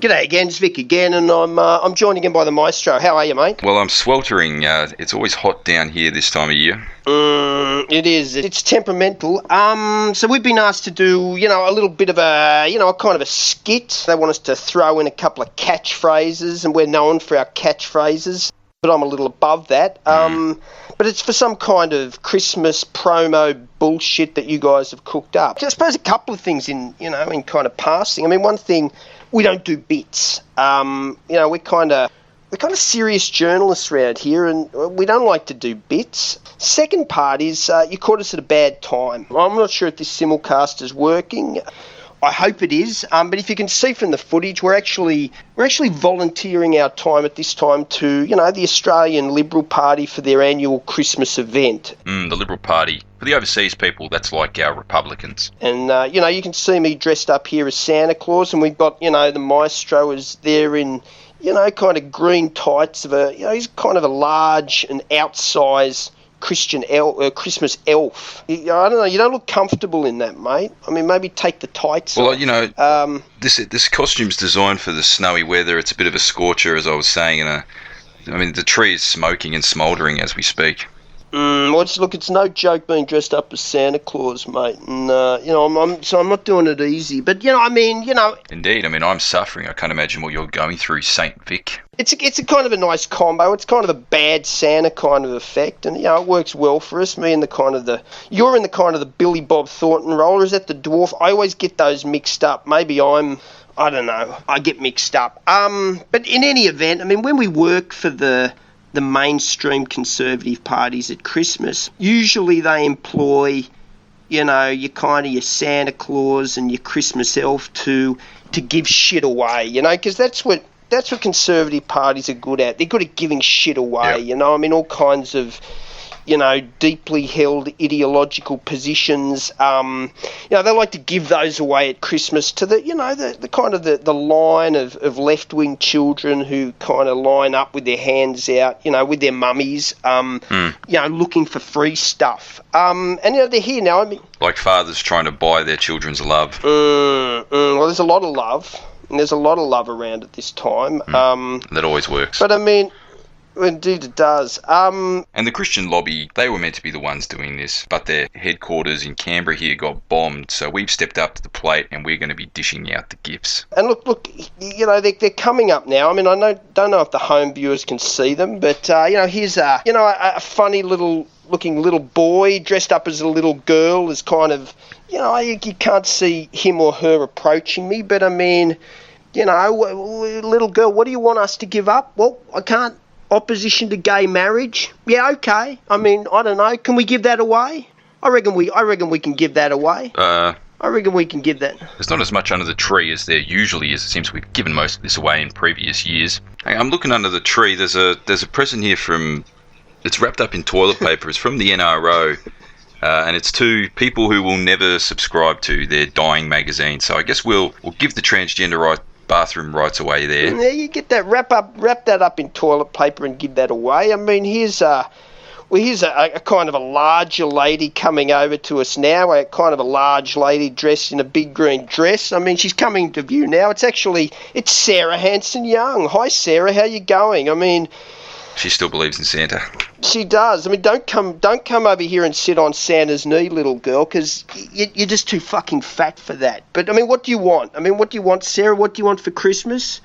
G'day again, it's Vic again, and I'm joined again by the maestro. How are you, mate? Well, I'm sweltering. It's always hot down here this time of year. It is. It's temperamental. So we've been asked to do, a little bit of a kind of a skit. They want us to throw in a couple of catchphrases, and we're known for our catchphrases, but I'm a little above that. But it's for some kind of Christmas promo bullshit that you guys have cooked up. I suppose a couple of things in kind of passing. I mean, one thing, we don't do bits. We're kind of serious journalists around here, and we don't like to do bits. Second part is you caught us at a bad time. I'm not sure if this simulcast is working. I hope it is, but if you can see from the footage, we're actually volunteering our time at this time to, the Australian Liberal Party for their annual Christmas event. The Liberal Party. For the overseas people, that's like our Republicans. And, you can see me dressed up here as Santa Claus, and we've got, the maestro is there in, kind of green tights he's kind of a large and outsized Christmas elf. I don't know, you don't look comfortable in that, mate. I mean, maybe take the tights off. Well, this costume's designed for the snowy weather. It's a bit of a scorcher, as I was saying, and the tree is smoking and smouldering as we speak. It's no joke being dressed up as Santa Claus, mate. And, I'm not doing it easy. But, Indeed, I'm suffering. I can't imagine what you're going through, Saint Vic. It's a kind of a nice combo. It's kind of a bad Santa kind of effect. And, it works well for us. You're in the kind of the Billy Bob Thornton role. Or is that the dwarf? I always get those mixed up. Maybe I don't know. I get mixed up. But in any event, when we work for the mainstream Conservative parties at Christmas, usually they employ, your Santa Claus and your Christmas elf to give shit away, because that's what Conservative parties are good at. They're good at giving shit away, Yep. All kinds of, deeply held ideological positions. They like to give those away at Christmas to the kind of the line of left-wing children who kind of line up with their hands out, with their mummies, looking for free stuff. And, they're here now. Like fathers trying to buy their children's love. Well, there's a lot of love. And there's a lot of love around at this time. That always works. But, indeed it does. And the Christian lobby, they were meant to be the ones doing this, but their headquarters in Canberra here got bombed, so we've stepped up to the plate and we're going to be dishing out the gifts. And look, they're coming up now. I don't know if the home viewers can see them, but, here's a funny looking little boy dressed up as a little girl is kind of, you can't see him or her approaching me, but little girl, what do you want us to give up? Well, I can't. Opposition to gay marriage? Yeah, okay. I don't know. Can we give that away? I reckon we can give that away. I reckon we can give that. There's not as much under the tree as there usually is. It seems we've given most of this away in previous years. I'm looking under the tree. There's a present here it's wrapped up in toilet paper. It's from the NRO. And it's to people who will never subscribe to their dying magazine. So I guess we'll give the transgender bathroom rights away there. Yeah, you get that, wrap that up in toilet paper and give that away. Here's a kind of a larger lady coming over to us now, a kind of a large lady dressed in a big green dress. She's coming to view now. It's Sarah Hanson-Young. Hi, Sarah, how you going? She still believes in Santa. She does. Don't come over here and sit on Santa's knee, little girl, because you're just too fucking fat for that. But, what do you want? What do you want, Sarah? What do you want for Christmas?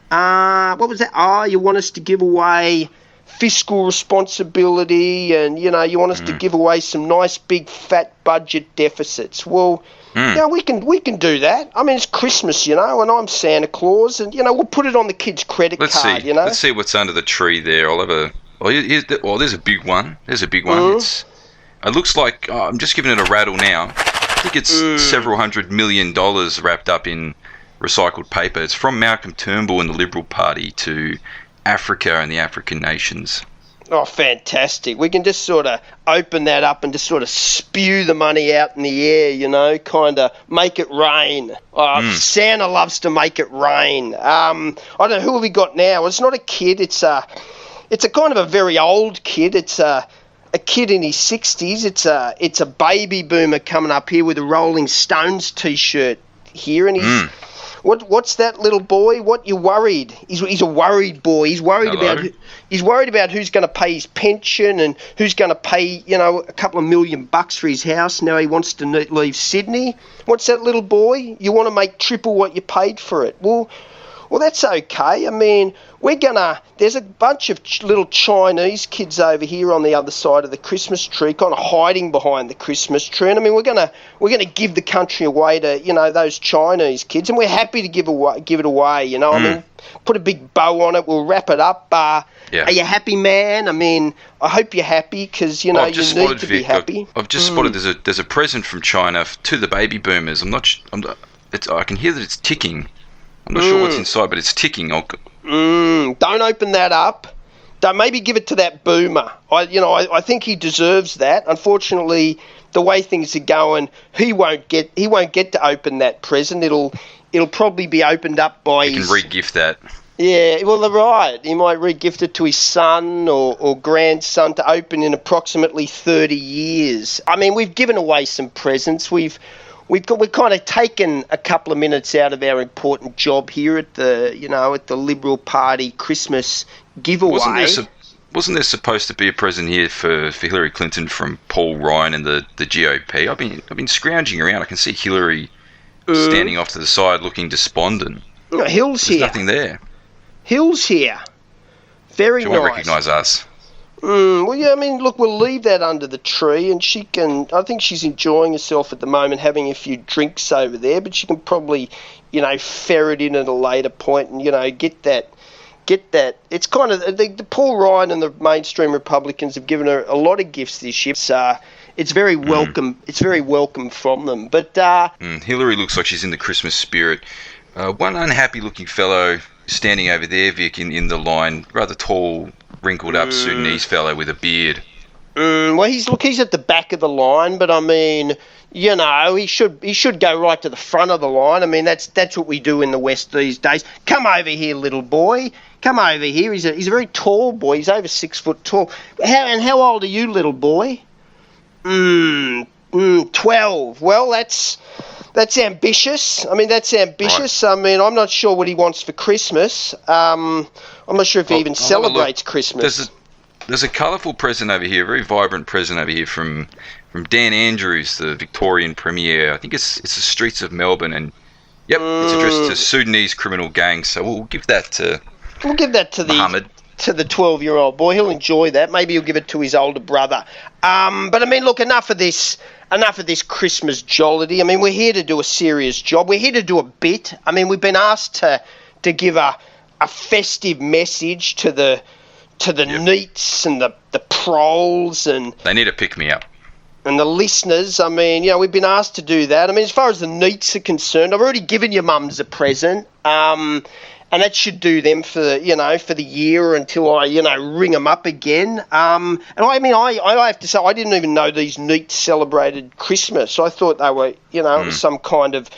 What was that? You want us to give away fiscal responsibility and, you want us to give away some nice big fat budget deficits. Well, we can do that. It's Christmas, and I'm Santa Claus, and, we'll put it on the kid's credit card, Let's see what's under the tree there. I'll have a... there's a big one. There's a big one. It looks like... I'm just giving it a rattle now. I think it's several $100 million wrapped up in recycled paper. It's from Malcolm Turnbull and the Liberal Party to Africa and the African nations. Oh, fantastic. We can just sort of open that up and just sort of spew the money out in the air, kind of make it rain. Santa loves to make it rain. I don't know, who have we got now? It's not a kid. It's a kind of a very old kid. It's a kid in his 60s. It's a baby boomer coming up here with a Rolling Stones T-shirt here, and What's that, little boy? What, you worried? He's a worried boy. He's worried about who's going to pay his pension and who's going to pay, a couple of $1 million for his house. Now he wants to leave Sydney. What's that, little boy? You want to make triple what you paid for it. Well, that's okay. I mean, there's a bunch of little Chinese kids over here on the other side of the Christmas tree, kind of hiding behind the Christmas tree. And I mean, we're gonna give the country away to, those Chinese kids, and we're happy to give it away. I mean, put a big bow on it. We'll wrap it up. Are you happy, man? I mean, I hope you're happy because you need to be happy. I've just spotted there's a present from China to the baby boomers. I can hear that it's ticking. I'm not sure what's inside, but it's ticking. Don't open that up. Don't maybe give it to that boomer. I think he deserves that. Unfortunately, the way things are going, he won't get to open that present. It'll probably be opened up by He can re-gift that. Yeah, well, they're right. He might re-gift it to his son or grandson to open in approximately 30 years. I mean, we've given away some presents. We've kind of taken a couple of minutes out of our important job here at the Liberal Party Christmas giveaway. Wasn't there supposed to be a present here for Hillary Clinton from Paul Ryan and the GOP? I've been scrounging around. I can see Hillary standing off to the side, looking despondent. Hill's here. There's nothing there. Hill's here. Very nice. She won't recognise us. Well, yeah, I mean, look, we'll leave that under the tree, and I think she's enjoying herself at the moment, having a few drinks over there, but she can probably, ferret in at a later point and, get that. It's kind of, the Paul Ryan and the mainstream Republicans have given her a lot of gifts this year. It's very welcome. It's very welcome from them. But Hillary looks like she's in the Christmas spirit. One unhappy-looking fellow standing over there, Vic, in the line, rather tall, wrinkled up Sudanese fellow with a beard. Well, he's at the back of the line, but I mean, he should go right to the front of the line. I mean, that's what we do in the West these days. Come over here, little boy. Come over here. He's a very tall boy. He's over 6 foot tall. How old are you, little boy? 12. Well, that's ambitious. I mean, that's ambitious. Right. I mean, I'm not sure what he wants for Christmas. I'm not sure if he even celebrates Christmas. There's a colourful present over here, a very vibrant present over here from Dan Andrews, the Victorian Premier. I think it's the streets of Melbourne, and it's addressed to Sudanese criminal gangs. So we'll give that to Mohammed. To the 12-year-old boy. He'll enjoy that. Maybe he'll give it to his older brother. But I mean, look, enough of this Christmas jollity. I mean, we're here to do a serious job. We're here to do a bit. I mean, we've been asked to give a festive message to the neats and the proles, and they need to pick me up. And the listeners. I mean, we've been asked to do that. I mean, as far as the neats are concerned, I've already given your mums a present. And that should do them for the year until I ring them up again. And I mean, I have to say, I didn't even know these neats celebrated Christmas. I thought they were it was some kind of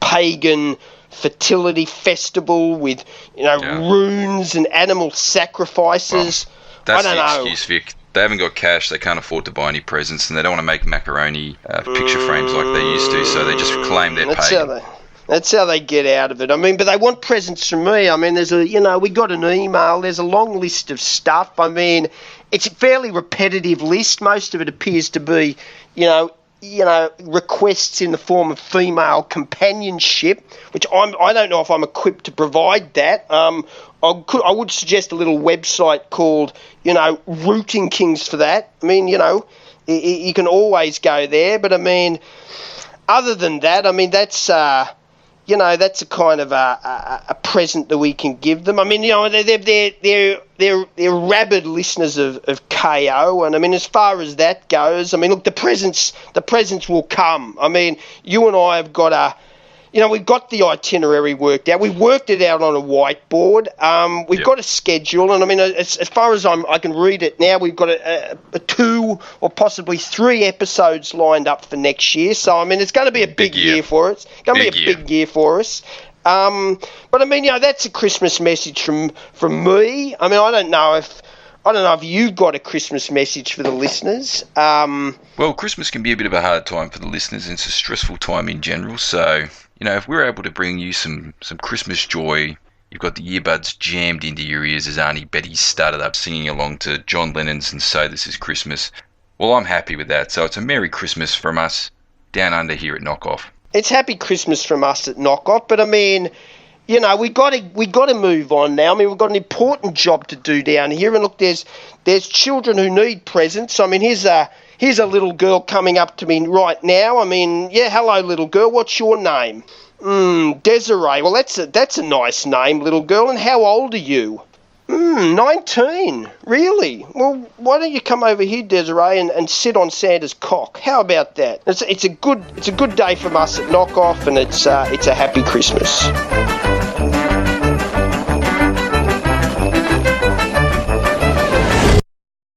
pagan fertility festival with runes and animal sacrifices. Well, that's the excuse, Vic. They haven't got cash, they can't afford to buy any presents, and they don't want to make macaroni picture frames like they used to, so they just claim they're pagan. That's how they get out of it. I mean, but they want presents from me. I mean, we got an email. There's a long list of stuff. I mean, it's a fairly repetitive list. Most of it appears to be, requests in the form of female companionship, which I don't know if I'm equipped to provide that. I would suggest a little website called, Rooting Kings for that. I mean, you can always go there. But I mean, other than that, I mean, that's that's a kind of a present that we can give them. I mean, they're rabid listeners of KO, and I mean, as far as that goes, I mean, look, the presents will come. I mean, you and I have got we've got the itinerary worked out. We've worked it out on a whiteboard. We've got a schedule, and I mean, as far as I can read it now, we've got a 2 or possibly 3 episodes lined up for next year. So I mean, it's going to be a big year for us. It's going to be a big year for us. But I mean, that's a Christmas message from me. I mean, I don't know if you've got a Christmas message for the listeners. Well, Christmas can be a bit of a hard time for the listeners, and it's a stressful time in general. So if we're able to bring you some Christmas joy, you've got the earbuds jammed into your ears as Auntie Betty started up singing along to John Lennon's And So This Is Christmas. Well, I'm happy with that. So it's a Merry Christmas from us down under here at Knockoff. It's Happy Christmas from us at Knockoff, but I mean, we got to move on now. I mean, we've got an important job to do down here, and look, there's children who need presents. I mean, here's a little girl coming up to me right now. I mean, yeah, hello, little girl. What's your name? Desiree. Well, that's a nice name, little girl. And how old are you? 19. Really? Well, why don't you come over here, Desiree, and sit on Santa's cock? How about that? It's a good day from us at Knockoff, and it's a happy Christmas.